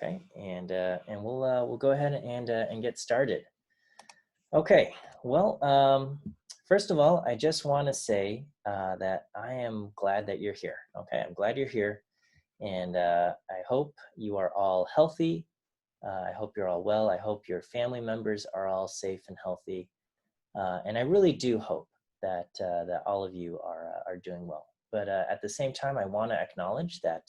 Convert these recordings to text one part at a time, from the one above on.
Okay, and we'll go ahead and get started. Okay, well, first of all, I just want to say that I am glad that you're here. Okay, I'm glad you're here, and I hope you are all healthy. I hope you're all well. I hope your family members are all safe and healthy, and I really do hope that all of you are doing well. But at the same time, I want to acknowledge that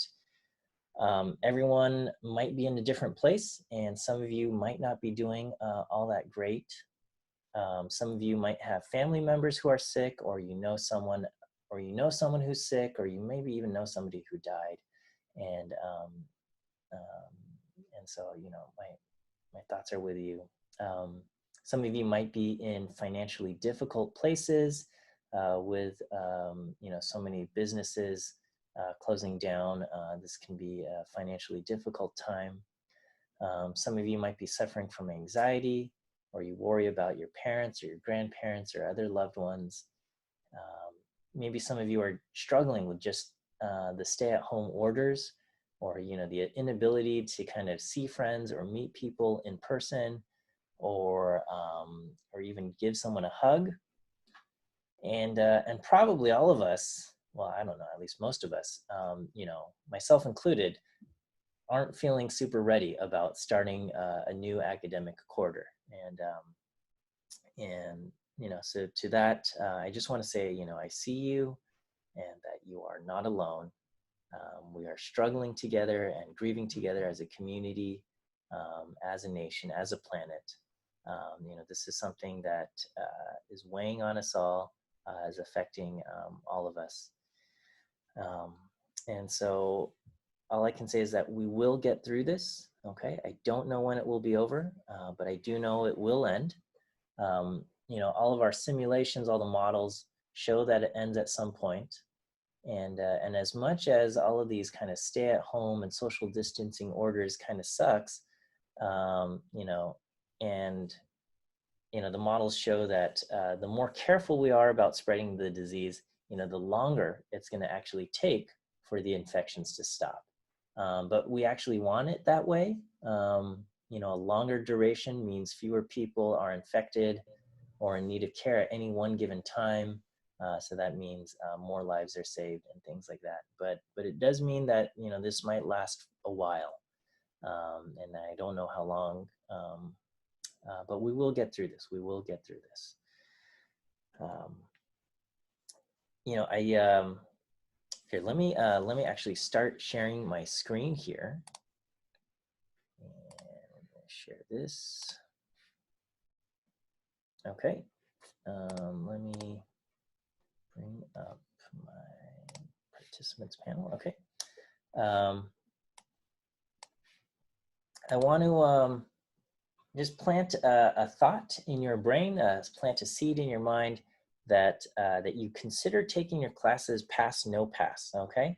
everyone might be in a different place, and some of you might not be doing all that great. Some of you might have family members who are sick, or you know someone who's sick, or you maybe even know somebody who died, and um, and so my thoughts are with you. Some of you might be in financially difficult places with so many businesses closing down. This can be a financially difficult time. Some of you might be suffering from anxiety, or you worry about your parents or your grandparents or other loved ones. Maybe some of you are struggling with just the stay-at-home orders, or the inability to kind of see friends or meet people in person, or even give someone a hug. And probably all of us, well, I don't know, at least most of us, myself included, aren't feeling super ready about starting a new academic quarter. So to that, I just want to say, I see you, and that you are not alone. We are struggling together and grieving together as a community, as a nation, as a planet. This is something that is weighing on us all, is affecting all of us. And so all I can say is that we will get through this. Okay, I don't know when it will be over, but I do know it will end. All of our simulations, all the models show that it ends at some point. And as much as all of these kind of stay-at-home and social distancing orders kind of sucks, the models show that the more careful we are about spreading the disease, the longer it's going to actually take for the infections to stop. But we actually want it that way. A longer duration means fewer people are infected or in need of care at any one given time. So that means more lives are saved and things like that. But it does mean that this might last a while, and I don't know how long. But we will get through this. We will get through this. Here, let me actually start sharing my screen here. And I'm going to share this. Okay. Let me bring up my participants panel. Okay. I want to just plant a thought in your brain, plant a seed in your mind that you consider taking your classes pass, no pass. Okay.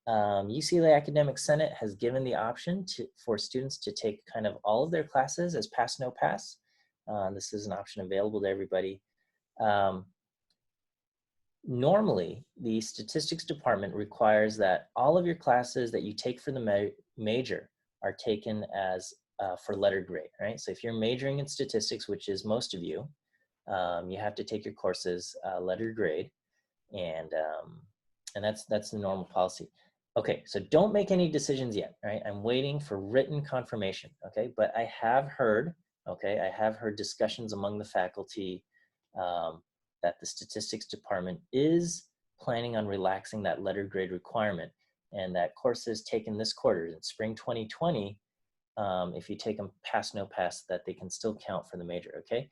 UCLA Academic Senate has given the option for students to take kind of all of their classes as pass, no pass. This is an option available to everybody. Normally, the statistics department requires that all of your classes that you take for the major are taken as for letter grade, right? So if you're majoring in statistics, which is most of you, you have to take your courses letter grade, and that's the normal policy. Okay, so don't make any decisions yet, right? I'm waiting for written confirmation, okay? But I have heard, discussions among the faculty that the statistics department is planning on relaxing that letter grade requirement, and that courses taken this quarter in spring 2020, if you take them pass, no pass, that they can still count for the major, okay?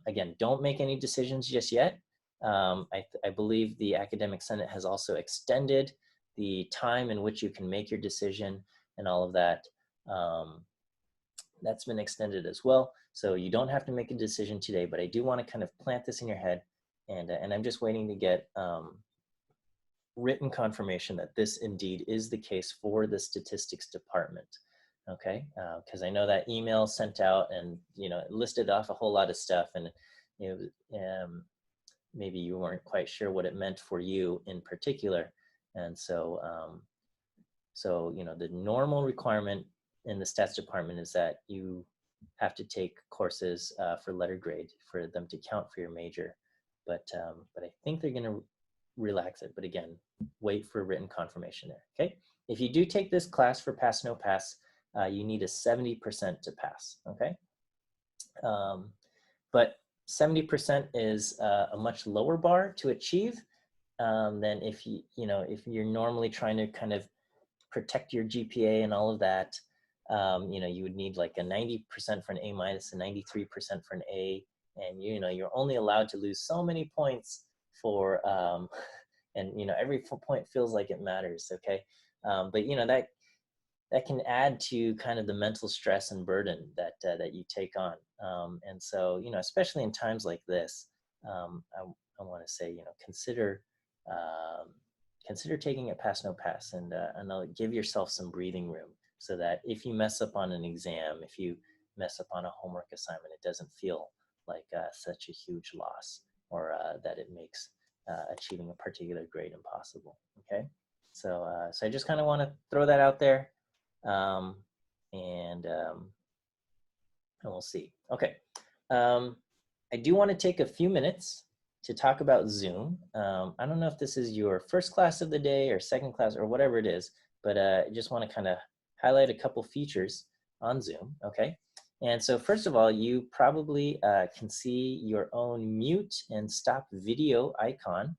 Again, don't make any decisions just yet. I believe the Academic Senate has also extended the time in which you can make your decision and all of that. That's been extended as well. So you don't have to make a decision today, but I do want to kind of plant this in your head. And I'm just waiting to get written confirmation that this indeed is the case for the statistics department. Okay, because I know that email sent out and it listed off a whole lot of stuff, and maybe you weren't quite sure what it meant for you in particular, and so the normal requirement in the stats department is that you have to take courses for letter grade for them to count for your major. But I think they're going to relax it. But again, wait for written confirmation there. Okay. If you do take this class for pass no pass, you need a 70% to pass. Okay. But 70% is a much lower bar to achieve than if if you're normally trying to kind of protect your GPA and all of that. You would need like a 90% for an A minus, a 93% for an A, and you're only allowed to lose so many points for, and every point feels like it matters. Okay, but that can add to kind of the mental stress and burden that you take on, and so especially in times like this, I want to say consider. Consider taking it pass no pass, and give yourself some breathing room so that if you mess up on an exam, if you mess up on a homework assignment, it doesn't feel like such a huge loss, or that it makes achieving a particular grade impossible. Okay, so I just kind of want to throw that out there, and we'll see. Okay, I do want to take a few minutes to talk about Zoom. I don't know if this is your first class of the day or second class or whatever it is, but I just want to kind of highlight a couple features on Zoom, okay? And so first of all, you probably can see your own mute and stop video icon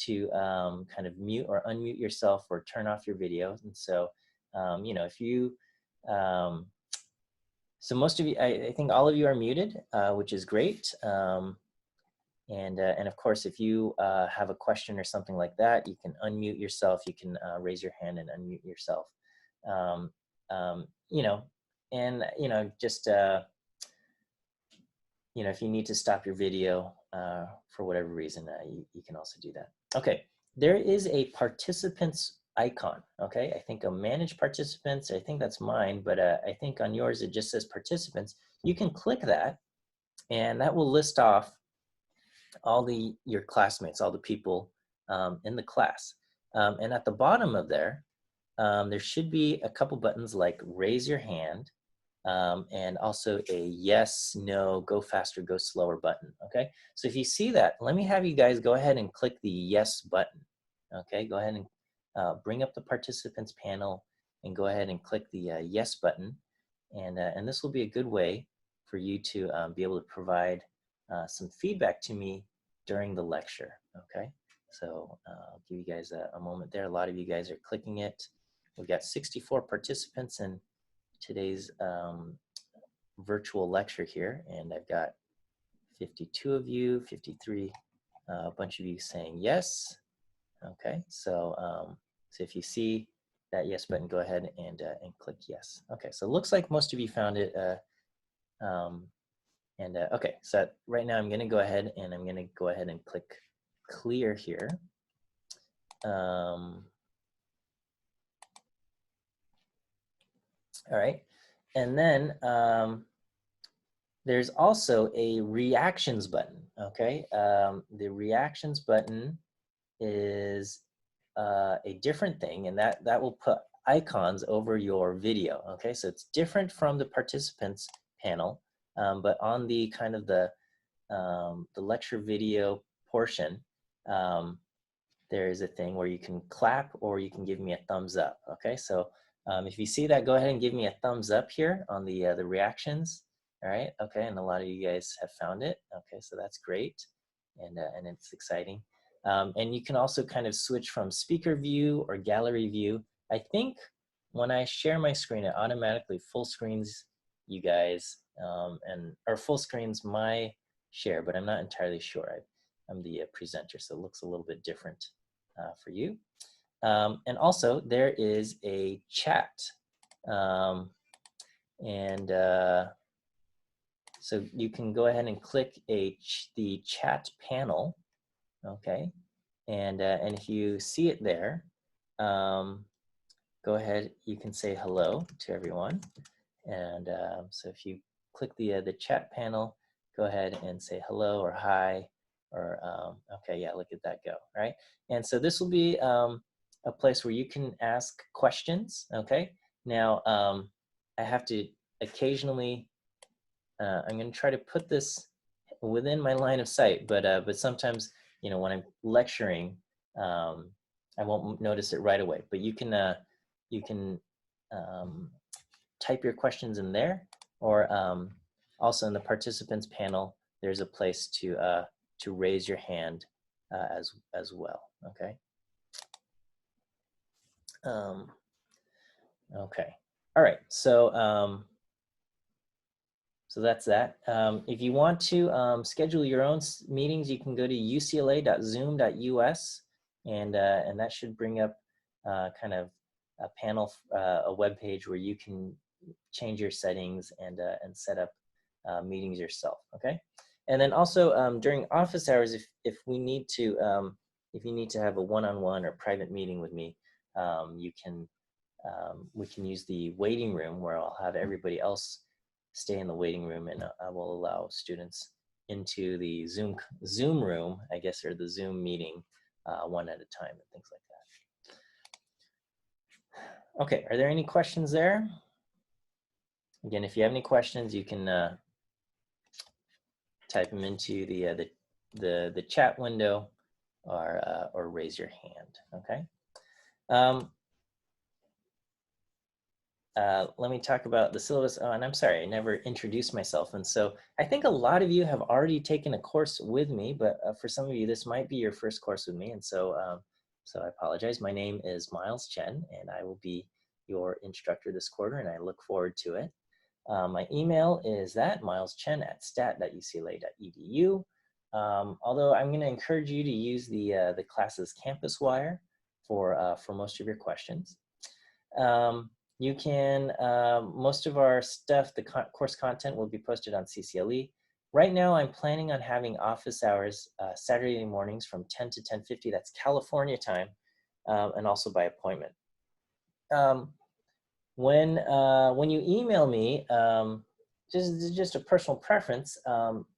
to kind of mute or unmute yourself or turn off your video. And so, if you, so most of you, I think all of you are muted, which is great. And of course, if you have a question or something like that, you can unmute yourself. You can raise your hand and unmute yourself. Just if you need to stop your video for whatever reason, you can also do that. Okay, there is a participants icon. Okay, I think a manage participants. I think that's mine, but I think on yours it just says participants. You can click that, and that will list off all your classmates, all the people in the class. And at the bottom of there should be a couple buttons like raise your hand, and also a yes, no, go faster, go slower button. Okay, so if you see that, let me have you guys go ahead and click the yes button. Okay, go ahead and bring up the participants panel and go ahead and click the yes button. And this will be a good way for you to be able to provide some feedback to me during the lecture. Okay, so I'll give you guys a moment there. A lot of you guys are clicking it. We've got 64 participants in today's virtual lecture here, and I've got 52 of you, 53, a bunch of you saying yes. Okay, so so if you see that yes button, go ahead and click yes. Okay, so it looks like most of you found it. Okay, so right now I'm going to go ahead and click clear here. All right, and then there's also a reactions button. Okay, the reactions button is a different thing, and that will put icons over your video. Okay, so it's different from the participants panel, but on the kind of the lecture video portion, there is a thing where you can clap or you can give me a thumbs up. Okay, so if you see that, go ahead and give me a thumbs up here on the reactions. All right, okay, and a lot of you guys have found it. Okay, so that's great, and it's exciting. And you can also kind of switch from speaker view or gallery view. I think when I share my screen, it automatically full screens you guys, or full screens my share, but I'm not entirely sure. I'm the presenter, so it looks a little bit different for you. And also there is a chat. So you can go ahead and click the chat panel, okay? And if you see it there, go ahead, you can say hello to everyone. And so if you click the chat panel, go ahead and say hello or hi, or okay, yeah, look at that go, right? And so this will be a place where you can ask questions, okay? Now, I have to occasionally, I'm going to try to put this within my line of sight, but sometimes, you know, when I'm lecturing, I won't notice it right away. But you can type your questions in there, or also in the participants panel, there's a place to raise your hand as well. Okay. Okay. All right. So that's that. If you want to schedule your own meetings, you can go to ucla.zoom.us, and that should bring up kind of a panel, a web page where you can change your settings and set up meetings yourself. Okay. And then also during office hours, if we need to, if you need to have a one-on-one or private meeting with me, you can. We can use the waiting room where I'll have everybody else stay in the waiting room, and I will allow students into the Zoom room, I guess, or the Zoom meeting one at a time and things like that. Okay, are there any questions there? Again, if you have any questions, you can type them into the chat window, or raise your hand. Okay. Let me talk about the syllabus. Oh, and I'm sorry, I never introduced myself. And so I think a lot of you have already taken a course with me, but for some of you, this might be your first course with me. And so, so I apologize. My name is Miles Chen, and I will be your instructor this quarter, and I look forward to it. My email is miles.chen@stat.ucla.edu. Although I'm going to encourage you to use the class's campus wire for most of your questions. You can, most of our stuff, the course content will be posted on CCLE. Right now, I'm planning on having office hours Saturday mornings from 10 to 10:50. That's California time, and also by appointment. When you email me, just a personal preference,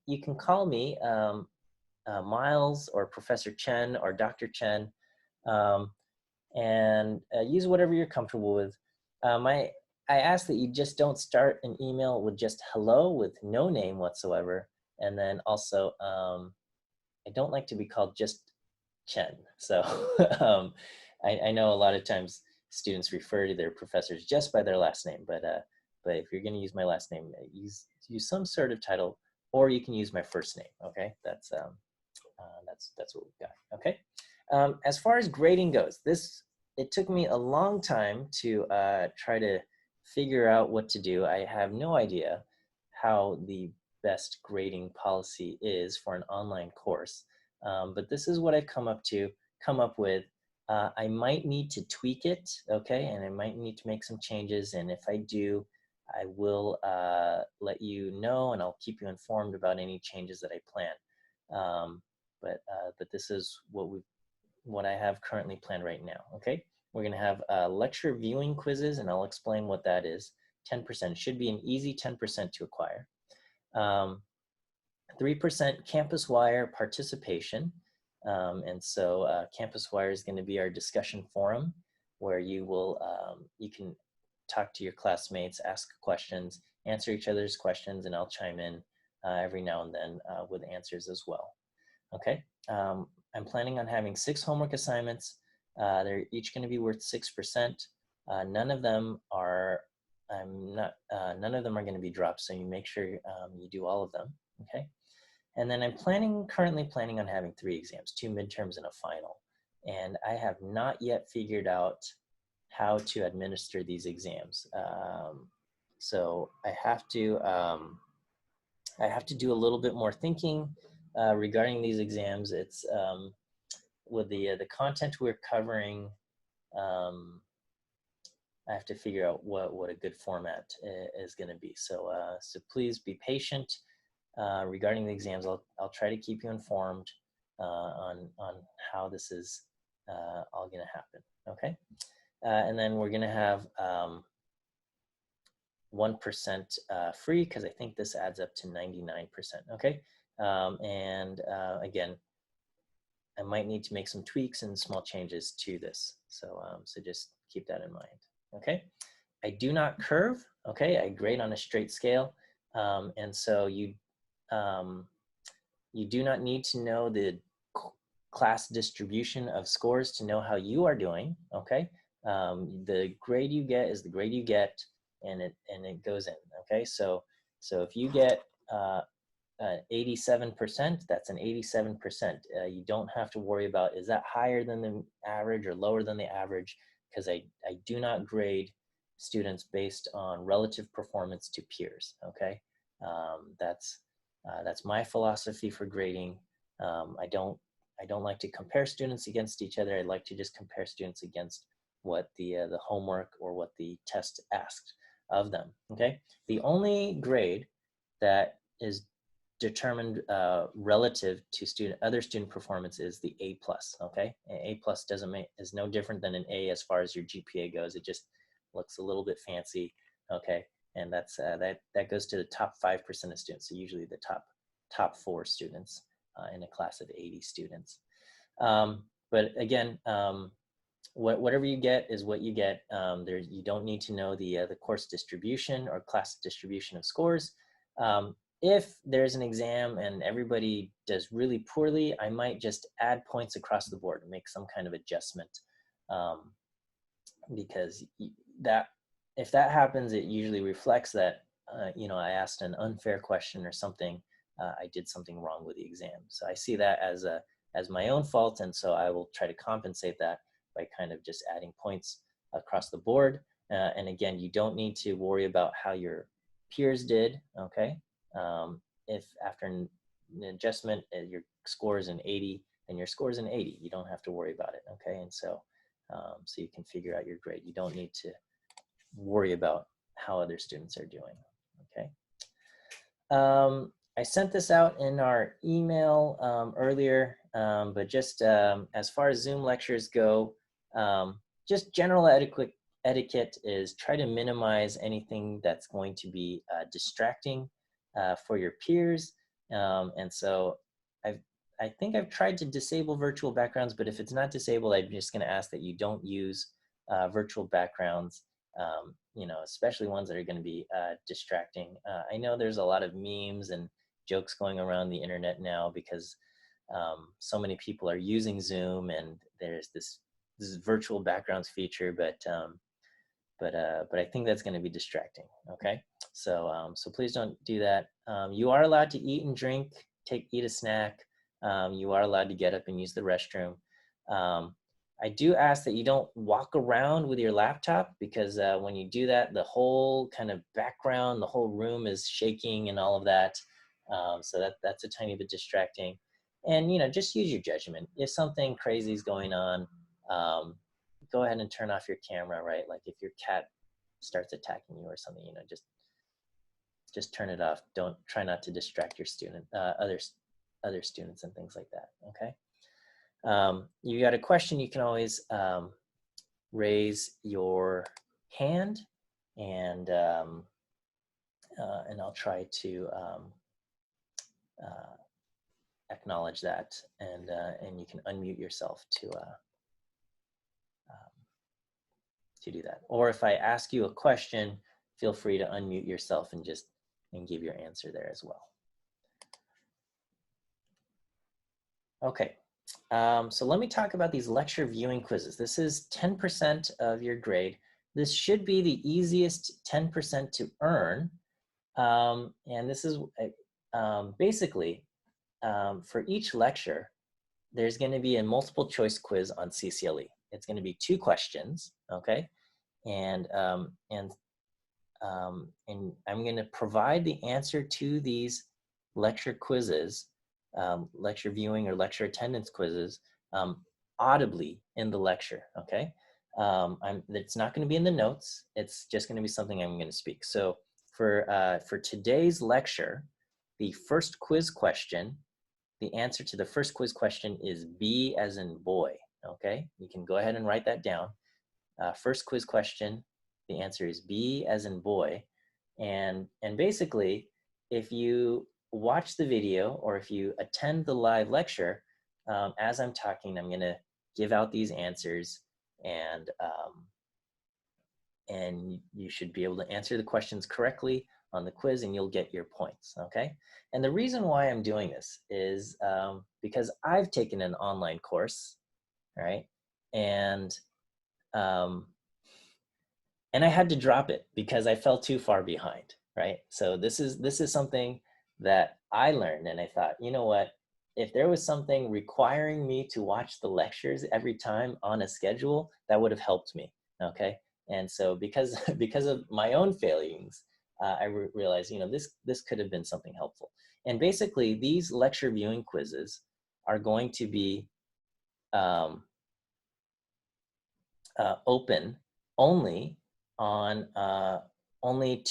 you can call me Miles or Professor Chen or Dr. Chen, and use whatever you're comfortable with. I ask that you just don't start an email with just hello with no name whatsoever. And then also, I don't like to be called just Chen. So I know a lot of times students refer to their professors just by their last name, but if you're going to use my last name, use some sort of title, or you can use my first name. Okay, that's what we've got. Okay. As far as grading goes, it took me a long time to try to figure out what to do. I have no idea how the best grading policy is for an online course, but this is what I've come up with. I might need to tweak it, okay, and I might need to make some changes, and if I do, I will let you know, and I'll keep you informed about any changes that I plan. But this is what I have currently planned right now. Okay, we're going to have lecture viewing quizzes, and I'll explain what that is. 10% should be an easy 10% to acquire. 3% campus wire participation, and so campus wire is going to be our discussion forum where you can talk to your classmates, ask questions, answer each other's questions, and I'll chime in every now and then with answers as well. Okay, I'm planning on having 6 homework assignments. They're each going to be worth 6%. None of them are going to be dropped, so you make sure you do all of them. Okay, and then I'm currently planning on having 3 exams, 2 midterms and a final. And I have not yet figured out how to administer these exams. So I have to do a little bit more thinking regarding these exams. It's with the content we're covering. I have to figure out what a good format is going to be. So so please be patient regarding the exams. I'll try to keep you informed on how this is all going to happen. Okay, and then we're going to have 1% free, because I think this adds up to 99%. Okay, and again, I might need to make some tweaks and small changes to this. So so just keep that in mind. Okay, do not curve, okay? I grade on a straight scale. And so you do not need to know the class distribution of scores to know how you are doing, okay? The grade you get is the grade you get, and it goes in, okay? So if you get 87%, that's an 87%. You don't have to worry about, is that higher than the average or lower than the average? Because I do not grade students based on relative performance to peers, okay? That's my philosophy for grading. I don't like to compare students against each other. I like to just compare students against what the homework or what the test asked of them, okay? The only grade that is determined relative to other student performance is the A+, okay? A+ is no different than an A as far as your GPA goes. It just looks a little bit fancy, okay? And that's that goes to the top 5% of students, so usually the top 4 students in a class of 80 students. But again, whatever you get is what you get. You don't need to know the course distribution or class distribution of scores. If there's an exam and everybody does really poorly, I might just add points across the board and make some kind of adjustment, because if that happens, it usually reflects that I asked an unfair question or something. I did something wrong with the exam. So I see that as my own fault, and so I will try to compensate that by kind of just adding points across the board. And again, you don't need to worry about how your peers did, okay? If after an adjustment your score is an 80, then your score is an 80. You don't have to worry about it, okay? And so you can figure out your grade. You don't need to worry about how other students are doing, okay? I sent this out in our email earlier, but just as far as Zoom lectures go, just general etiquette is try to minimize anything that's going to be distracting for your peers. And so I think I've tried to disable virtual backgrounds, but if it's not disabled, I'm just going to ask that you don't use virtual backgrounds, especially ones that are going to be distracting. I know there's a lot of memes and jokes going around the internet now because so many people are using Zoom, and there's this virtual backgrounds feature, but I think that's going to be distracting. Okay, so please don't do that. You are allowed to eat and drink, eat a snack. You are allowed to get up and use the restroom. I do ask that you don't walk around with your laptop, because when you do that, the whole kind of background, the whole room is shaking and all of that. So that's a tiny bit distracting. And just use your judgment. If something crazy is going on, go ahead and turn off your camera, right? Like if your cat starts attacking you or something, just turn it off. Don't try not to distract your other students and things like that, okay? You got a question, you can always raise your hand, and I'll try to acknowledge that, and you can unmute yourself to do that. Or if I ask you a question, feel free to unmute yourself and give your answer there as well. Okay. So let me talk about these lecture viewing quizzes. This is 10% of your grade. This should be the easiest 10% to earn. And this is basically for each lecture, there's going to be a multiple choice quiz on CCLE. It's going to be 2 questions, okay? And I'm going to provide the answer to these lecture quizzes, lecture viewing or lecture attendance quizzes, audibly in the lecture, okay? It's not going to be in the notes. It's just going to be something I'm going to speak. So for today's lecture, the first quiz question, the answer to the first quiz question is B as in boy, okay? You can go ahead and write that down. First quiz question, the answer is B as in boy. And basically, if you watch the video or if you attend the live lecture, as I'm talking, I'm going to give out these answers, and and you should be able to answer the questions correctly on the quiz, and you'll get your points, okay? And the reason why I'm doing this is because I've taken an online course, right? And I had to drop it because I fell too far behind, right? So this is something that I learned, and I thought, you know what? If there was something requiring me to watch the lectures every time on a schedule, that would have helped me, okay? And so because because of my own failings, I realized, you know, this could have been something helpful. And basically, these lecture viewing quizzes are going to be open only on only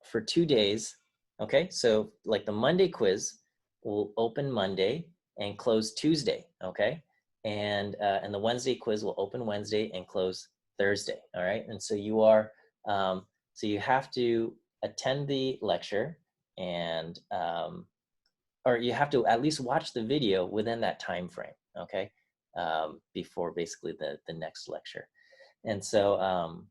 for 2 days. Okay, so like the Monday quiz will open Monday and close Tuesday. Okay, and the Wednesday quiz will open Wednesday and close Thursday. All right, and so you are so you have to attend the lecture, and or you have to at least watch the video within that time frame. Okay, before basically the next lecture. And so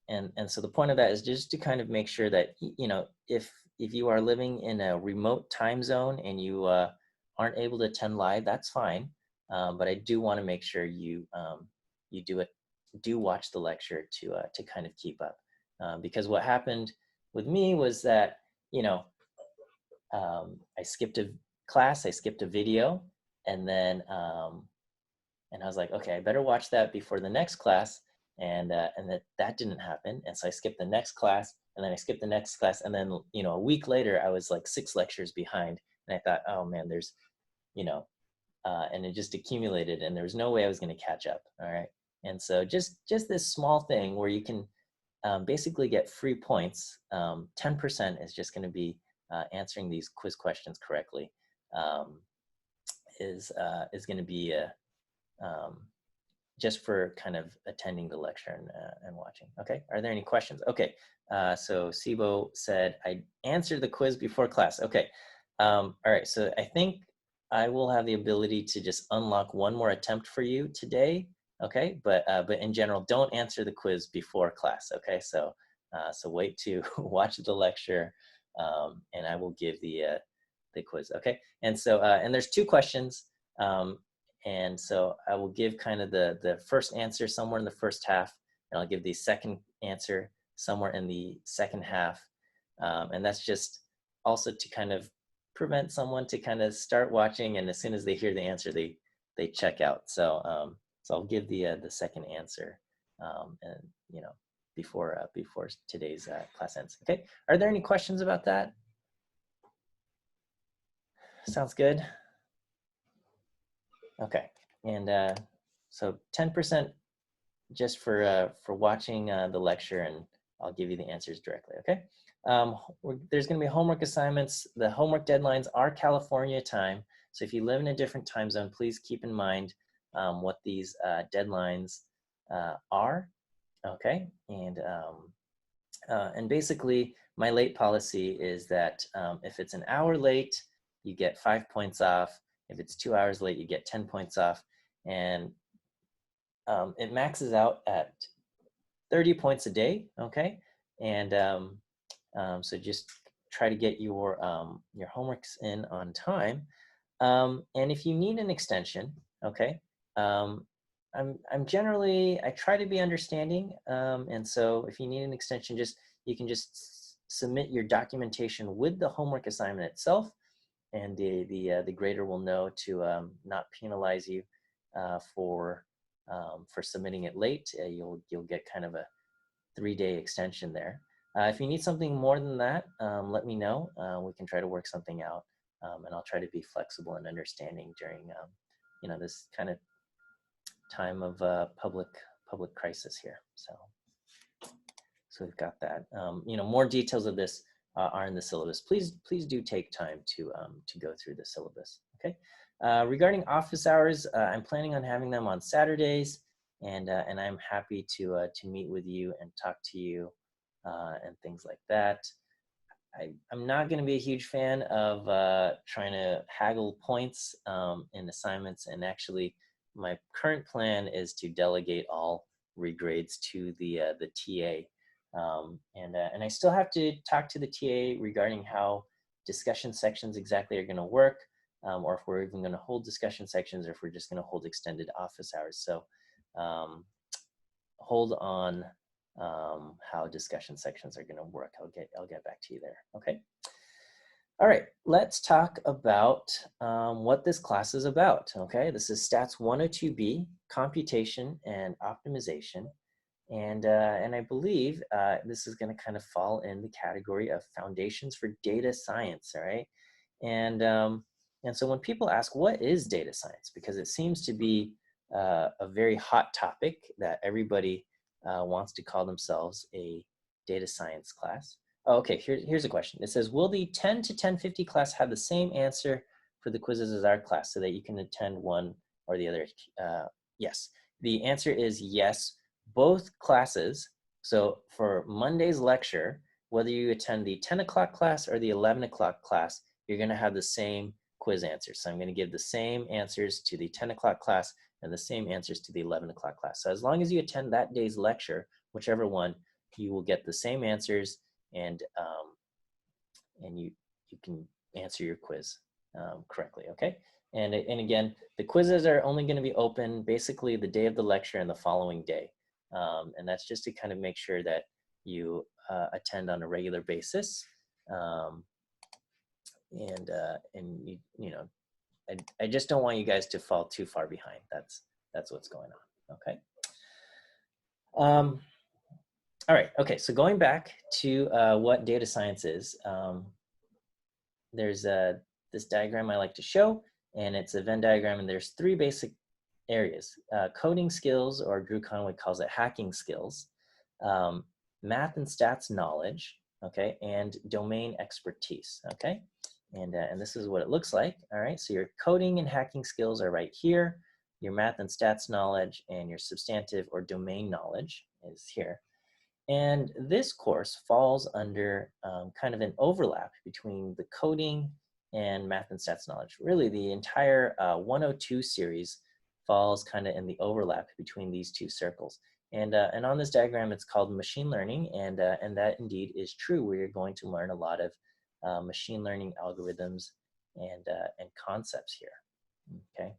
and so the point of that is just to kind of make sure that, you know, if you are living in a remote time zone and you aren't able to attend live, that's fine. But I do want to make sure you you do watch the lecture to kind of keep up, because what happened with me was that, you know, I skipped a class, I skipped a video, and then and I was like, okay, I better watch that before the next class. And that didn't happen. And so I skipped the next class, and then I skipped the next class. And then, you know, a week later, I was like 6 lectures behind. And I thought, oh man, there's, you know, and it just accumulated, and there was no way I was going to catch up. All right. And so just this small thing where you can basically get free points. 10% is just going to be answering these quiz questions correctly, is going to be just for kind of attending the lecture and watching. Okay, are there any questions? Okay, so Sibo said, I answered the quiz before class. Okay, all right, so I think I will have the ability to just unlock one more attempt for you today. Okay, but in general, don't answer the quiz before class. Okay, so so wait to watch the lecture, and I will give the quiz. Okay, and so and there's 2 questions. And so I will give kind of the first answer somewhere in the first half, and I'll give the second answer somewhere in the second half. And that's just also to kind of prevent someone to kind of start watching, and as soon as they hear the answer, they check out. So so I'll give the second answer, and you know, before today's class ends. Okay, are there any questions about that? Sounds good. Okay, and so 10% just for watching the lecture, and I'll give you the answers directly. Okay, there's going to be homework assignments. The homework deadlines are California time, so if you live in a different time zone, please keep in mind what these deadlines are. Okay, and basically my late policy is that if it's an hour late, you get 5 points off. If it's 2 hours late, you get 10 points off. And it maxes out at 30 points a day, okay? And so just try to get your homeworks in on time. And if you need an extension, okay, I'm generally, I try to be understanding. And so if you need an extension, you can just submit your documentation with the homework assignment itself, and the grader will know to not penalize you for submitting it late. You'll get kind of a 3-day extension there. If you need something more than that, let me know. We can try to work something out, and I'll try to be flexible and understanding during you know, this kind of time of public crisis here. So we've got that. You know, more details of this are in the syllabus. Please do take time to go through the syllabus. Okay. Regarding office hours, I'm planning on having them on Saturdays, and I'm happy to meet with you and talk to you and things like that. I'm not going to be a huge fan of trying to haggle points in assignments, and actually my current plan is to delegate all regrades to the TA. And I still have to talk to the TA regarding how discussion sections exactly are going to work, or if we're even going to hold discussion sections, or if we're just going to hold extended office hours. So hold on how discussion sections are going to work. I'll get back to you there. Okay. All right, let's talk about what this class is about. Okay, this is Stats 102B, Computation and Optimization. And I believe this is going to kind of fall in the category of foundations for data science, all right? And so when people ask, what is data science? Because it seems to be a very hot topic that everybody wants to call themselves a data science class. Oh, okay, here's a question. It says, will the 10 to 1050 class have the same answer for the quizzes as our class so that you can attend one or the other? Yes, the answer is yes. Both classes, so for Monday's lecture, whether you attend the 10 o'clock class or the 11 o'clock class, you're going to have the same quiz answers. So I'm going to give the same answers to the 10 o'clock class and the same answers to the 11 o'clock class. So as long as you attend that day's lecture, whichever one, you will get the same answers, and you can answer your quiz correctly, okay? And again, the quizzes are only going to be open basically the day of the lecture and the following day. And that's just to kind of make sure that you attend on a regular basis. And you know, I just don't want you guys to fall too far behind. That's what's going on, okay? All right, okay, so going back to what data science is, there's this diagram I like to show, and it's a Venn diagram, and there's three basic areas: coding skills, or Drew Conway calls it hacking skills, math and stats knowledge, okay, and domain expertise, okay? And this is what it looks like, all right? So your coding and hacking skills are right here. Your math and stats knowledge and your substantive or domain knowledge is here. And this course falls under kind of an overlap between the coding and math and stats knowledge. Really, the entire 102 series falls kind of in the overlap between these two circles. And on this diagram, it's called machine learning, and that indeed is true. We're going to learn a lot of machine learning algorithms and concepts here. Okay,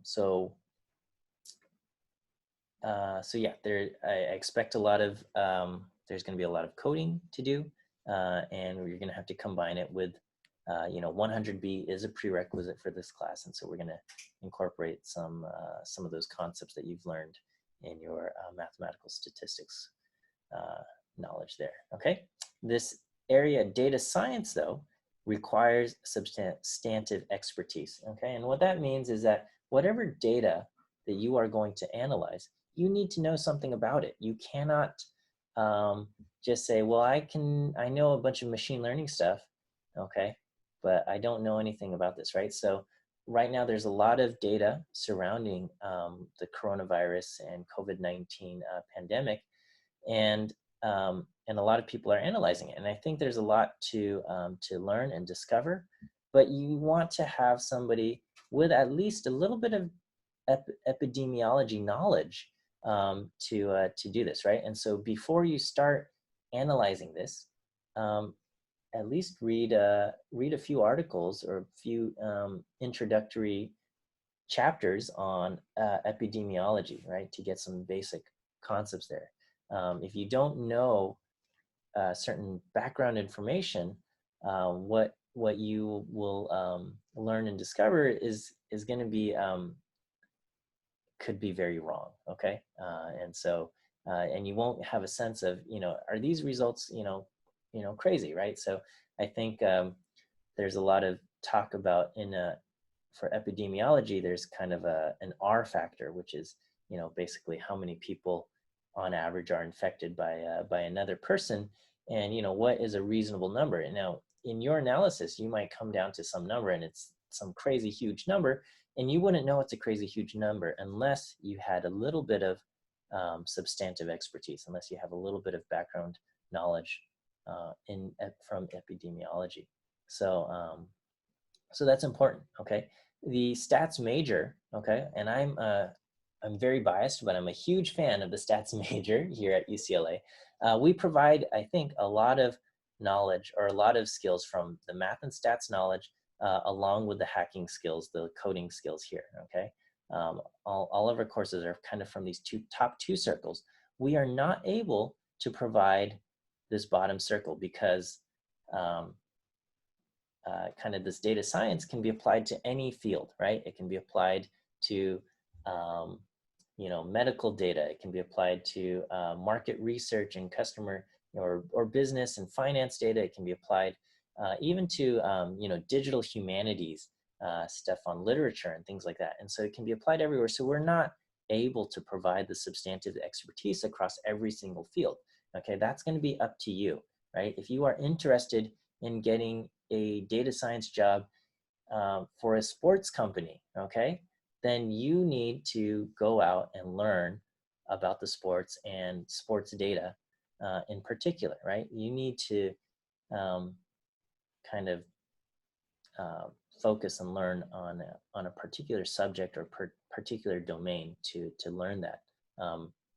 so yeah, I expect a lot of, there's going to be a lot of coding to do, and you're going to have to combine it with, 100B is a prerequisite for this class, and so we're going to incorporate some of those concepts that you've learned in your mathematical statistics knowledge there. Okay, this area, data science, though, requires substantive expertise. Okay, and what that means is that whatever data that you are going to analyze, you need to know something about it. You cannot just say, well, I know a bunch of machine learning stuff, okay, but I don't know anything about this, right? So right now there's a lot of data surrounding the coronavirus and COVID-19 pandemic, and a lot of people are analyzing it. And I think there's a lot to learn and discover, but you want to have somebody with at least a little bit of epidemiology knowledge to do this, right? And so before you start analyzing this, at least read a few articles or a few introductory chapters on epidemiology, right, to get some basic concepts there. If you don't know certain background information, what you will learn and discover is going to be could be very wrong, okay? And so, and you won't have a sense of, are these results, crazy, right? So I think there's a lot of talk about for epidemiology, there's kind of an R factor, which is, basically how many people on average are infected by another person, and, what is a reasonable number? And now in your analysis, you might come down to some number, and it's some crazy huge number, and you wouldn't know it's a crazy huge number unless you had a little bit of substantive expertise, unless you have a little bit of background knowledge from epidemiology. So so that's important, okay? The stats major, okay, and I'm I'm very biased, but I'm a huge fan of the stats major here at UCLA. We provide, I think, a lot of knowledge or a lot of skills from the math and stats knowledge along with the hacking skills, the coding skills here, okay? All of our courses are kind of from these top two circles. We are not able to provide this bottom circle because kind of this data science can be applied to any field, right? It can be applied to medical data. It can be applied to market research and customer or business and finance data. It can be applied even to digital humanities stuff on literature and things like that. And so it can be applied everywhere. So we're not able to provide the substantive expertise across every single field. Okay, that's going to be up to you, right? If you are interested in getting a data science job for a sports company, okay, then you need to go out and learn about the sports and sports data in particular, right? You need to kind of focus and learn on a particular subject or particular domain to learn that.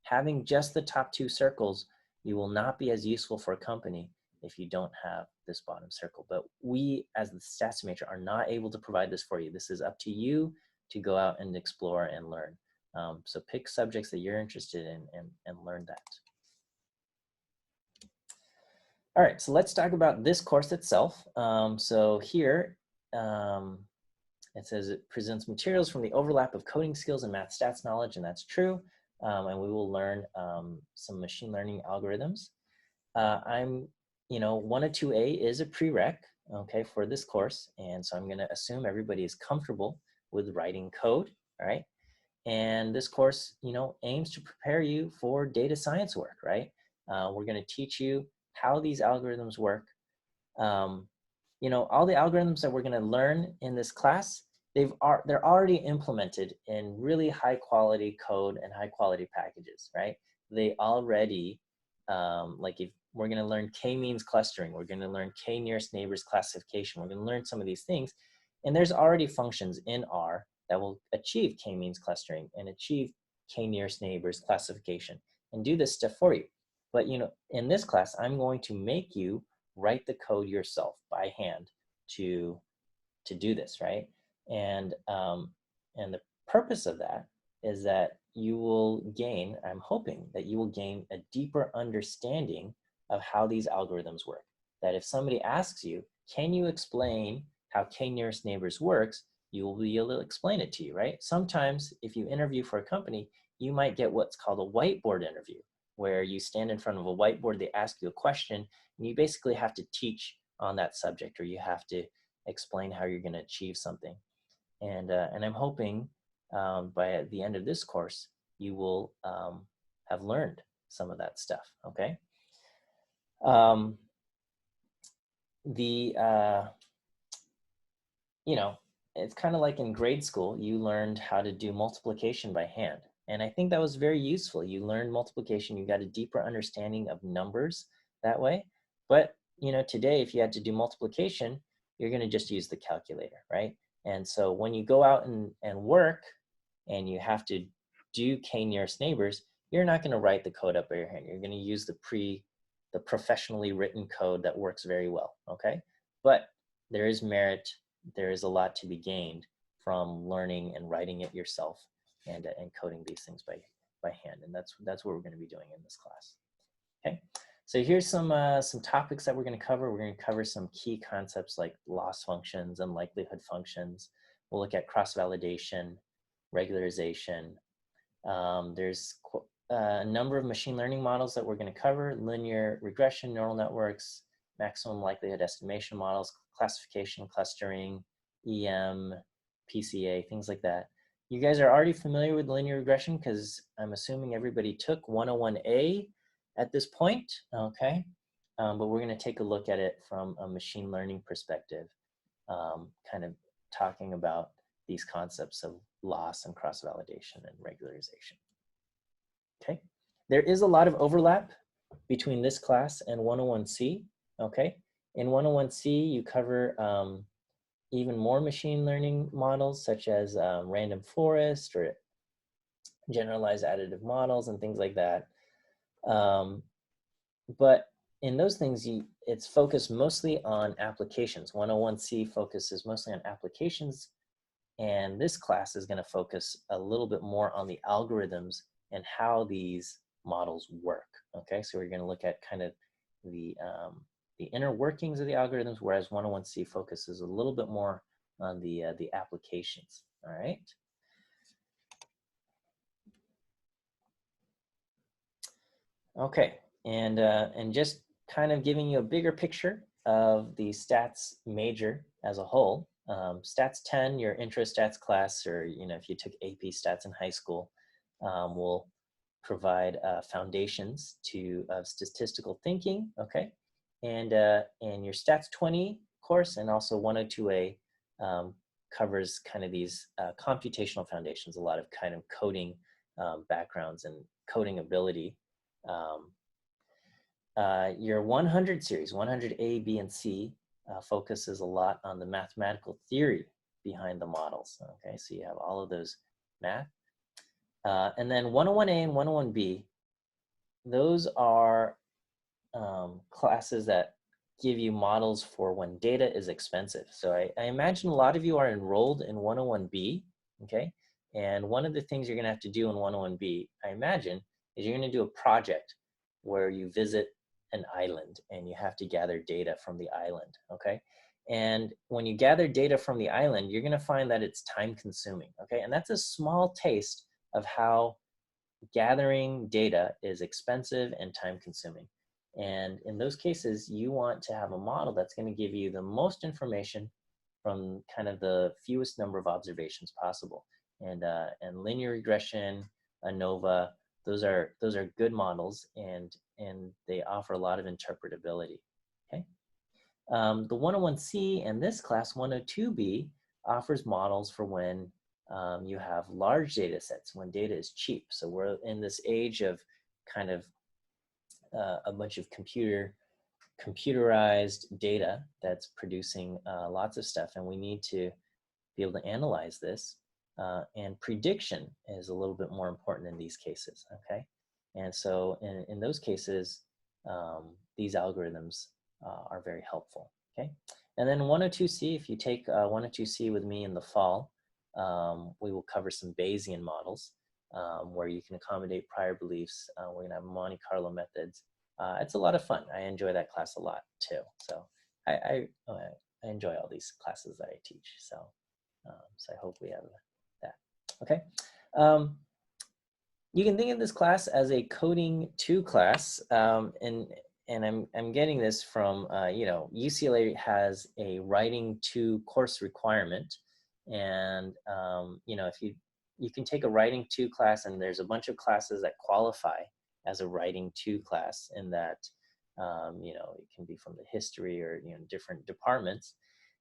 Having just the top two circles, you will not be as useful for a company if you don't have this bottom circle. But we, as the stats major, are not able to provide this for you. This is up to you to go out and explore and learn. So pick subjects that you're interested in and learn that. All right, so let's talk about this course itself. So here, it says it presents materials from the overlap of coding skills and math stats knowledge, and that's true. And we will learn some machine learning algorithms. 102A is a prereq, okay, for this course. And so I'm gonna assume everybody is comfortable with writing code, all right? And this course, aims to prepare you for data science work, right? We're gonna teach you how these algorithms work. All the algorithms that we're gonna learn in this class, they're already implemented in really high quality code and high quality packages, right? They already, like if we're gonna learn k-means clustering, we're gonna learn k-nearest neighbors classification, we're gonna learn some of these things, and there's already functions in R that will achieve k-means clustering and achieve k-nearest neighbors classification and do this stuff for you. But in this class, I'm going to make you write the code yourself by hand to do this, right? And the purpose of that is that you will gain, I'm hoping that you will gain a deeper understanding of how these algorithms work. That if somebody asks you, can you explain how k-nearest neighbors works, you will be able to explain it to you, right? Sometimes if you interview for a company, you might get what's called a whiteboard interview, where you stand in front of a whiteboard, they ask you a question, and you basically have to teach on that subject, or you have to explain how you're going to achieve something. And I'm hoping by the end of this course, you will have learned some of that stuff, okay? It's kind of like in grade school, you learned how to do multiplication by hand. And I think that was very useful. You learned multiplication, you got a deeper understanding of numbers that way. But today, if you had to do multiplication, you're gonna just use the calculator, right? And so when you go out and work and you have to do k-nearest neighbors, you're not gonna write the code up by your hand. You're gonna use the professionally written code that works very well, okay? But there is merit, there is a lot to be gained from learning and writing it yourself and coding these things by hand. And that's what we're gonna be doing in this class, okay? So here's some topics that we're gonna cover. We're gonna cover some key concepts like loss functions and likelihood functions. We'll look at cross-validation, regularization. There's a number of machine learning models that we're gonna cover: linear regression, neural networks, maximum likelihood estimation models, classification, clustering, EM, PCA, things like that. You guys are already familiar with linear regression because I'm assuming everybody took 101A at this point, okay? But we're gonna take a look at it from a machine learning perspective, kind of talking about these concepts of loss and cross-validation and regularization, okay? There is a lot of overlap between this class and 101C, okay? In 101C, you cover even more machine learning models such as random forest or generalized additive models and things like that. But in those things, it's focused mostly on applications. 101C focuses mostly on applications, and this class is going to focus a little bit more on the algorithms and how these models work. Okay, so we're going to look at kind of the inner workings of the algorithms, whereas 101C focuses a little bit more on the applications. All right. Okay, and just kind of giving you a bigger picture of the stats major as a whole. Stats 10, your intro stats class, or if you took AP stats in high school, will provide foundations to statistical thinking. Okay, and your stats 20 course and also 102A covers kind of these computational foundations, a lot of kind of coding backgrounds and coding ability. Your 100 series, 100A, B, and C, focuses a lot on the mathematical theory behind the models. Okay, so you have all of those math. And then 101A and 101B, those are classes that give you models for when data is expensive. So I imagine a lot of you are enrolled in 101B, okay? And one of the things you're gonna have to do in 101B, I imagine, is you're gonna do a project where you visit an island and you have to gather data from the island, okay? And when you gather data from the island, you're gonna find that it's time consuming, okay? And that's a small taste of how gathering data is expensive and time consuming. And in those cases, you want to have a model that's going to give you the most information from kind of the fewest number of observations possible. And linear regression, ANOVA, those are good models, and they offer a lot of interpretability. Okay. The 101C and this class 102B offers models for when you have large data sets, when data is cheap. So we're in this age of kind of a bunch of computerized data that's producing lots of stuff, and we need to be able to analyze this. And prediction is a little bit more important in these cases, okay? And so in those cases, these algorithms are very helpful, okay? And then 102C, if you take 102C with me in the fall, we will cover some Bayesian models where you can accommodate prior beliefs. We're gonna have Monte Carlo methods. It's a lot of fun. I enjoy that class a lot too. So I enjoy all these classes that I teach. So I hope we have that. Okay. You can think of this class as a coding 2 class, and I'm getting this from UCLA has a writing 2 course requirement, and if you can take a writing 2 class, and there's a bunch of classes that qualify as a writing 2 class, in that it can be from the history or different departments.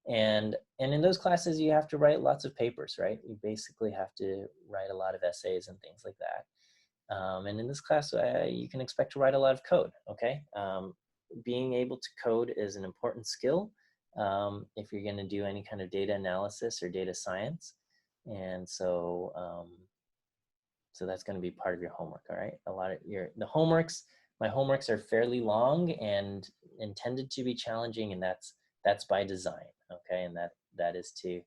And in those classes, you have to write lots of papers, right? You basically have to write a lot of essays and things like that. And in this class, you can expect to write a lot of code, okay? Being able to code is an important skill if you're gonna do any kind of data analysis or data science. And so, so that's gonna be part of your homework, all right? My homeworks are fairly long and intended to be challenging, and that's by design, okay? And that is to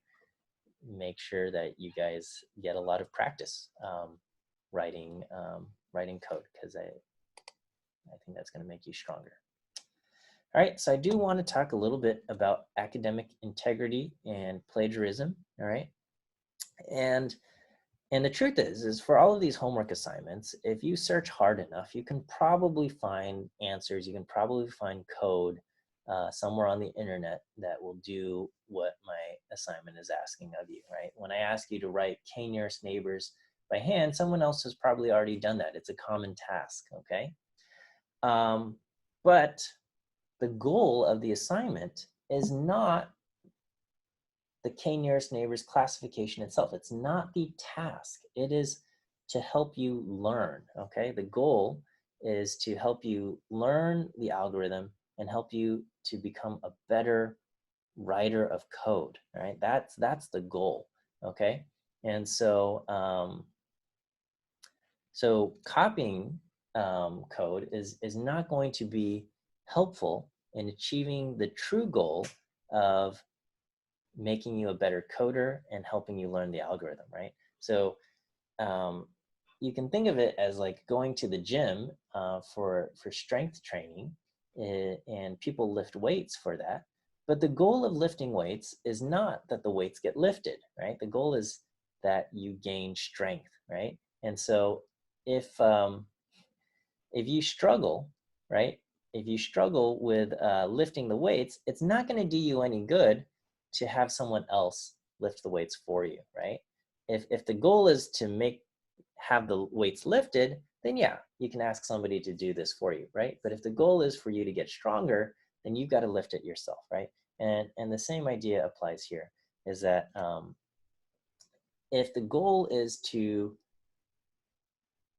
make sure that you guys get a lot of practice writing code, because I think that's going to make you stronger. All right, so I do want to talk a little bit about academic integrity and plagiarism. All right, and the truth is for all of these homework assignments, if you search hard enough, you can probably find answers. You can probably find code somewhere on the internet that will do what my assignment is asking of you, right? When I ask you to write k nearest neighbors by hand, someone else has probably already done that. It's a common task, okay? But the goal of the assignment is not the k nearest neighbors classification itself. It's not the task. It is to help you learn, okay? The goal is to help you learn the algorithm and help you to become a better writer of code, right? That's the goal, okay? And so So copying code is not going to be helpful in achieving the true goal of making you a better coder and helping you learn the algorithm, right? So um, you can think of it as like going to the gym for strength training, and people lift weights for that. But the goal of lifting weights is not that the weights get lifted, right? The goal is that you gain strength, right? And so if if you struggle, right? If you struggle with lifting the weights, it's not going to do you any good to have someone else lift the weights for you, right? If the goal is to have the weights lifted, then yeah, you can ask somebody to do this for you, right? But if the goal is for you to get stronger, then you've got to lift it yourself, right? And the same idea applies here, is that if the goal is to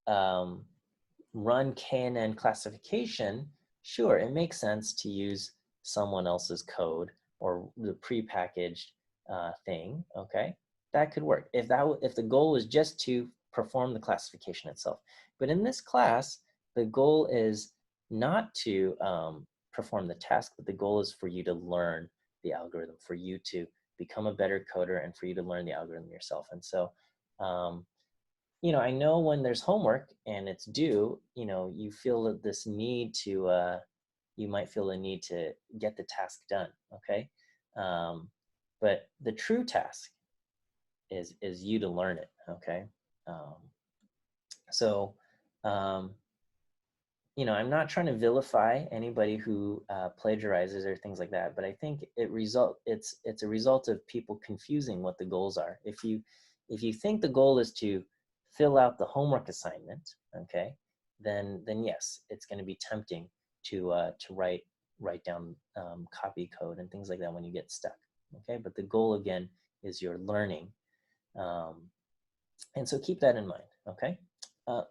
um, run KNN classification, sure, it makes sense to use someone else's code or the prepackaged thing. Okay, that could work if the goal was just to perform the classification itself. But in this class, the goal is not to perform the task, but the goal is for you to learn the algorithm, for you to become a better coder, and for you to learn the algorithm yourself. And so I know when there's homework and it's due, you feel this need to, you might feel a need to get the task done, okay? But the true task is you to learn it, okay? Um, so, um, I'm not trying to vilify anybody who plagiarizes or things like that, but I think it's a result of people confusing what the goals are. If you think the goal is to fill out the homework assignment, okay, then yes, it's going to be tempting to write down copy code and things like that when you get stuck, okay. But the goal again is your learning, and so keep that in mind, okay. Uh,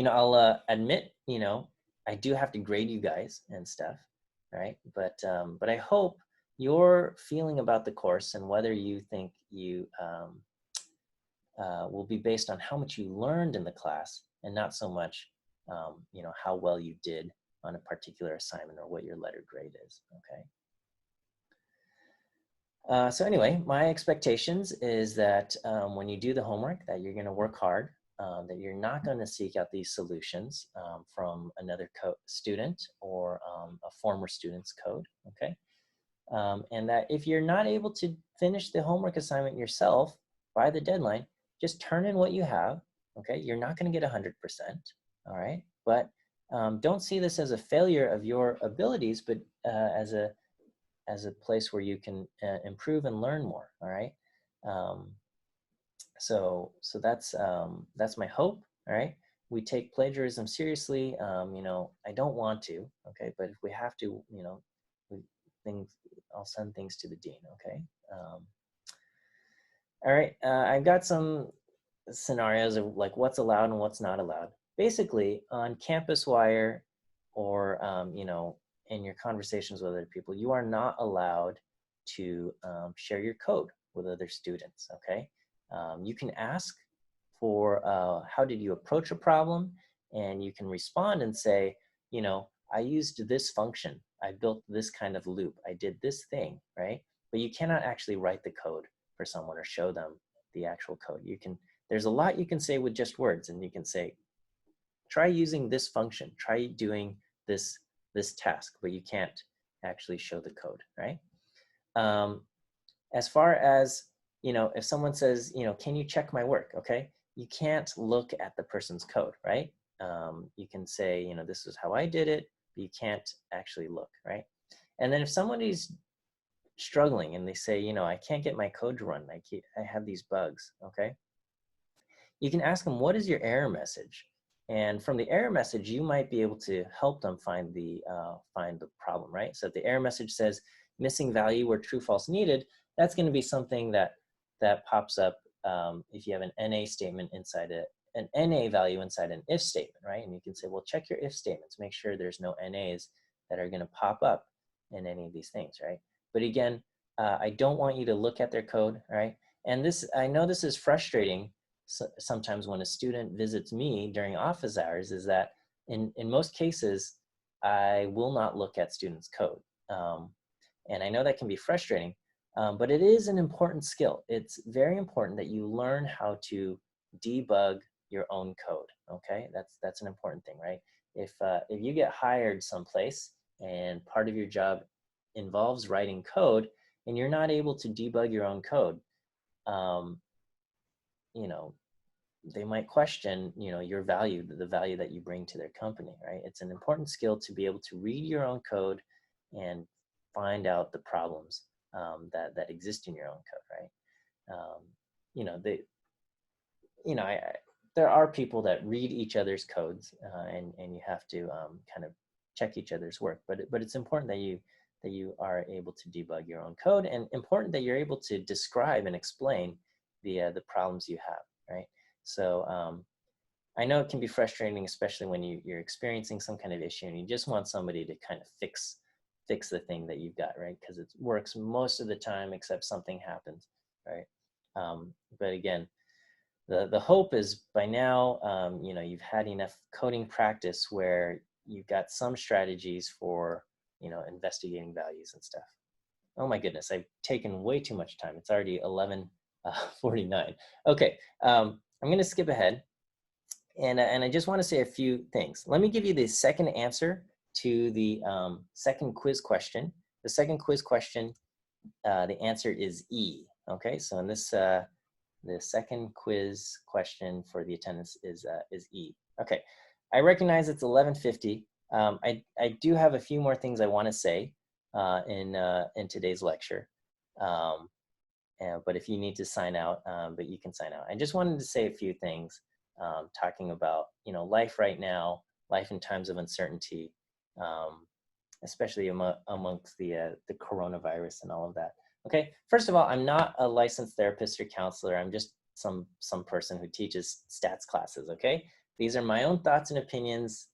I'll admit, I do have to grade you guys and stuff, right? But I hope your feeling about the course and whether you think you will be based on how much you learned in the class and not so much, how well you did on a particular assignment or what your letter grade is, okay? So anyway, my expectations is that when you do the homework, that you're going to work hard, that you're not going to seek out these solutions from another student or a former student's code, okay? And that if you're not able to finish the homework assignment yourself by the deadline, just turn in what you have, okay? You're not going to get 100%, all right? But don't see this as a failure of your abilities, but as a place where you can improve and learn more, all right? So that's my hope, all right? We take plagiarism seriously. I don't want to, okay? But if we have to, I'll send things to the dean, okay? All right, I've got some scenarios of like what's allowed and what's not allowed. Basically, on Campus Wire or, in your conversations with other people, you are not allowed to share your code with other students, okay? You can ask for how did you approach a problem, and you can respond and say, I used this function, I built this kind of loop, I did this thing, right? But you cannot actually write the code for someone or show them the actual code. There's a lot you can say with just words, and you can say, try using this function, try doing this task, but you can't actually show the code, right? As far as, if someone says, can you check my work, okay? You can't look at the person's code, right? You can say, this is how I did it, but you can't actually look, right? And then if somebody's struggling and they say, I can't get my code to run, I have these bugs, okay? You can ask them, what is your error message? And from the error message, you might be able to help them find the problem, right? So if the error message says missing value where true false needed, that's going to be something that pops up if you have an NA statement inside an NA value inside an if statement, right? And you can say, well, check your if statements, make sure there's no NAs that are going to pop up in any of these things, right? But again, I don't want you to look at their code, right? And I know this is frustrating sometimes when a student visits me during office hours is that in most cases, I will not look at students' code. And I know that can be frustrating, but it is an important skill. It's very important that you learn how to debug your own code, okay? That's an important thing, right? If you get hired someplace and part of your job involves writing code and you're not able to debug your own code, you know, they might question, your value, the value that you bring to their company, right? It's an important skill to be able to read your own code and find out the problems that exist in your own code, right? You know, they, there are people that read each other's codes, and you have to kind of check each other's work. But it's important that you are able to debug your own code, and important that you're able to describe and explain the problems you have, right? So I know it can be frustrating, especially when you're experiencing some kind of issue and you just want somebody to kind of fix the thing that you've got, right? Because it works most of the time, except something happens, right? But again, the hope is by now, you've had enough coding practice where you've got some strategies for, investigating values and stuff. Oh my goodness, I've taken way too much time. It's already 11:49. Okay, I'm gonna skip ahead. And I just want to say a few things. Let me give you the second answer to the second quiz question. The second quiz question, the answer is E. Okay, so in this, the second quiz question for the attendance is E. Okay, I recognize it's 11:50. I do have a few more things I want to say in today's lecture. But if you need to sign out, but you can sign out. I just wanted to say a few things. Talking about life right now, life in times of uncertainty, especially amongst the coronavirus and all of that. Okay, first of all, I'm not a licensed therapist or counselor. I'm just some person who teaches stats classes. Okay, these are my own thoughts and opinions.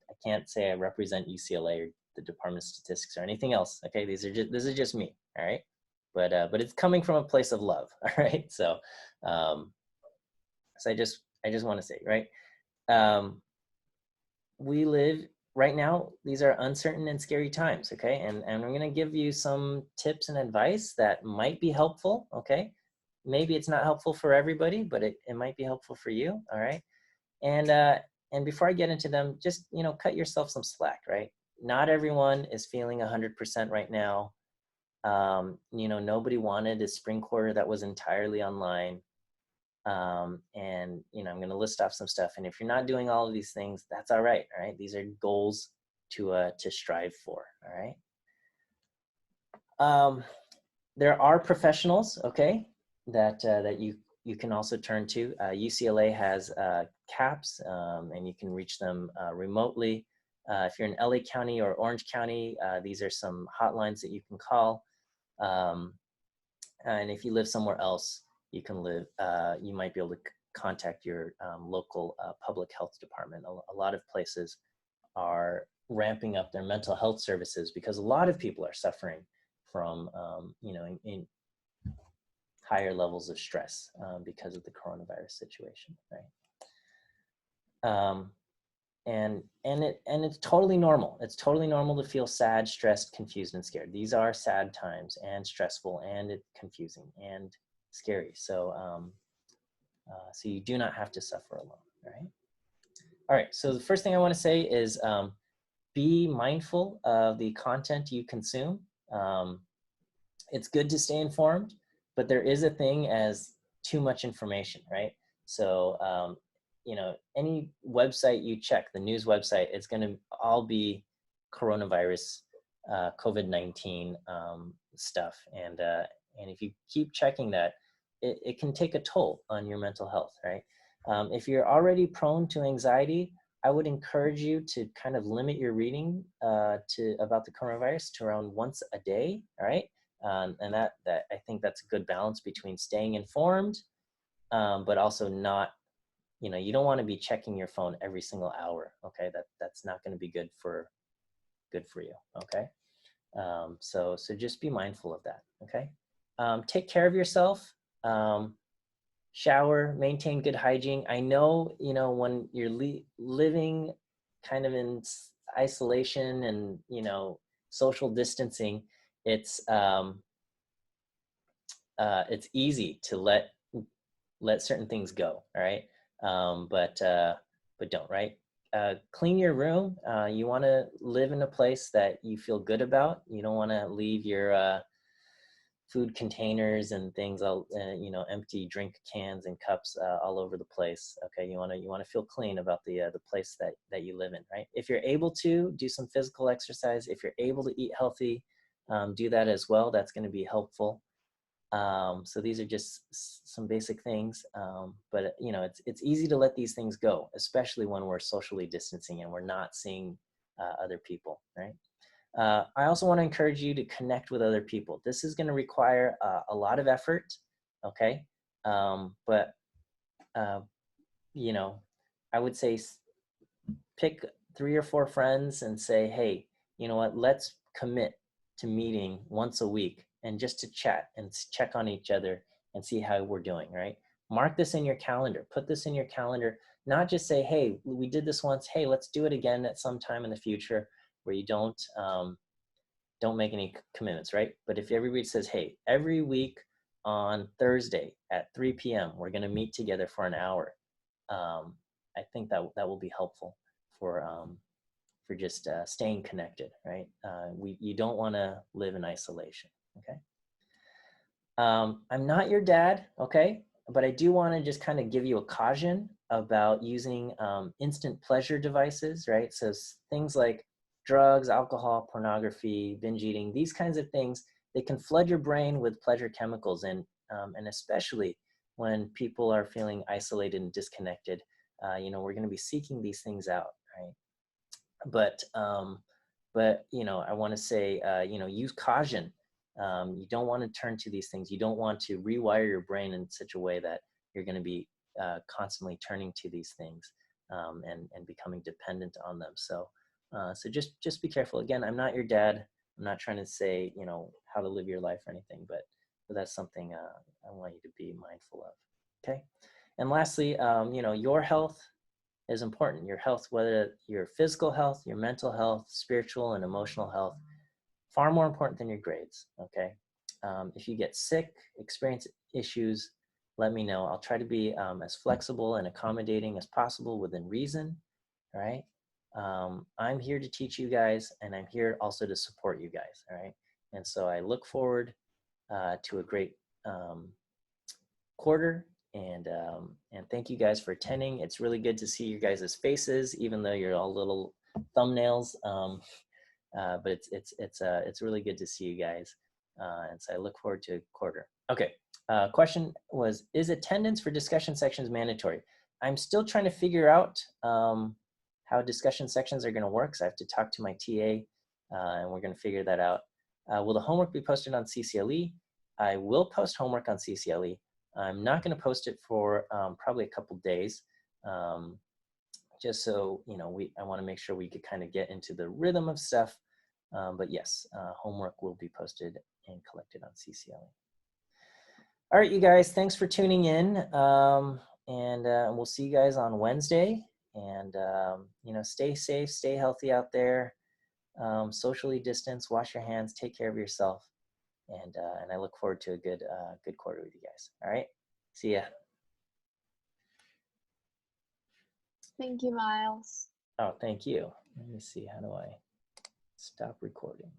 I can't say I represent UCLA or the Department of Statistics or anything else. Okay, this is just me. All right, but it's coming from a place of love. All right, so I just want to say, right, we live right now, these are uncertain and scary times, okay? And I'm going to give you some tips and advice that might be helpful, okay? Maybe it's not helpful for everybody, but it might be helpful for you, all right? And before I get into them, just, cut yourself some slack, right? Not everyone is feeling 100% right now. Nobody wanted a spring quarter that was entirely online. And I'm going to list off some stuff. And if you're not doing all of these things, that's all right. All right. These are goals to strive for. All right. There are professionals, okay, that you can also turn to. UCLA has CAPS, and you can reach them remotely. If you're in LA County or Orange County, these are some hotlines that you can call. And if you live somewhere else, you might be able to contact your local public health department. A lot of places are ramping up their mental health services because a lot of people are suffering from, in higher levels of stress because of the coronavirus situation, right? And it's totally normal. It's totally normal to feel sad, stressed, confused, and scared. These are sad times and stressful and confusing and scary. So so you do not have to suffer alone, right? All right, so the first thing I want to say is be mindful of the content you consume. It's good to stay informed, but there is a thing as too much information, right? So any website you check, the news website, it's going to all be coronavirus, COVID-19 stuff, and if you keep checking that, it can take a toll on your mental health, right? If you're already prone to anxiety, I would encourage you to kind of limit your reading about the coronavirus to around once a day, all right? And that I think that's a good balance between staying informed, but also not, you don't want to be checking your phone every single hour, okay? That's not going to be good for you, okay? So just be mindful of that, okay? Take care of yourself. shower, maintain good hygiene. I know, you know, when you're living kind of in isolation and, you know, social distancing, it's easy to let certain things go. All right. But don't, right? Clean your room. You want to live in a place that you feel good about. You don't want to leave your food containers and things, you know, empty drink cans and cups all over the place. Okay, you want to feel clean about the place that you live in, right? If you're able to do some physical exercise, if you're able to eat healthy, do that as well. That's going to be helpful. So these are just some basic things, but you know, it's easy to let these things go, especially when we're socially distancing and we're not seeing other people, right? I also want to encourage you to connect with other people. This is going to require a lot of effort, okay? But you know, I would say pick 3 or 4 friends and say, hey, you know what, let's commit to meeting once a week and just to chat and check on each other and see how we're doing, right? Mark this in your calendar, put this in your calendar, not just say, hey, we did this once, hey, let's do it again at some time in the future, where you don't make any commitments, right? But if everybody says, hey, every week on Thursday at 3 p.m., we're going to meet together for an hour, I think that will be helpful for just staying connected, right? You don't want to live in isolation, okay? I'm not your dad, okay? But I do want to just kind of give you a caution about using instant pleasure devices, right? So things like drugs, alcohol, pornography, binge eating, these kinds of things, they can flood your brain with pleasure chemicals, and especially when people are feeling isolated and disconnected, you know, we're going to be seeking these things out, right? But you know, I want to say, you know, use caution. You don't want to turn to these things. You don't want to rewire your brain in such a way that you're going to be constantly turning to these things and becoming dependent on them. So just be careful. Again, I'm not your dad. I'm not trying to say, you know, how to live your life or anything, but that's something I want you to be mindful of. Okay. And lastly, you know, your health is important. Your health, whether your physical health, your mental health, spiritual and emotional health, far more important than your grades, okay? If you get sick, experience issues, let me know. I'll try to be as flexible and accommodating as possible within reason, all right? I'm here to teach you guys, and I'm here also to support you guys, all right? And so I look forward to a great quarter, and thank you guys for attending. It's really good to see you guys' faces, even though you're all little thumbnails. But it's really good to see you guys, and so I look forward to a quarter. Okay. Question was, is attendance for discussion sections mandatory? I'm still trying to figure out how discussion sections are going to work. So I have to talk to my TA, and we're going to figure that out. Will the homework be posted on CCLE? I will post homework on CCLE. I'm not going to post it for probably a couple days, just so, you know, I want to make sure we could kind of get into the rhythm of stuff. But yes, homework will be posted and collected on CCLE. All right, you guys, thanks for tuning in. And we'll see you guys on Wednesday. And, you know, stay safe, stay healthy out there, socially distance, wash your hands, take care of yourself. And I look forward to a good quarter with you guys. All right, see ya. Thank you, Miles. Oh, thank you. Let me see, how do I stop recording?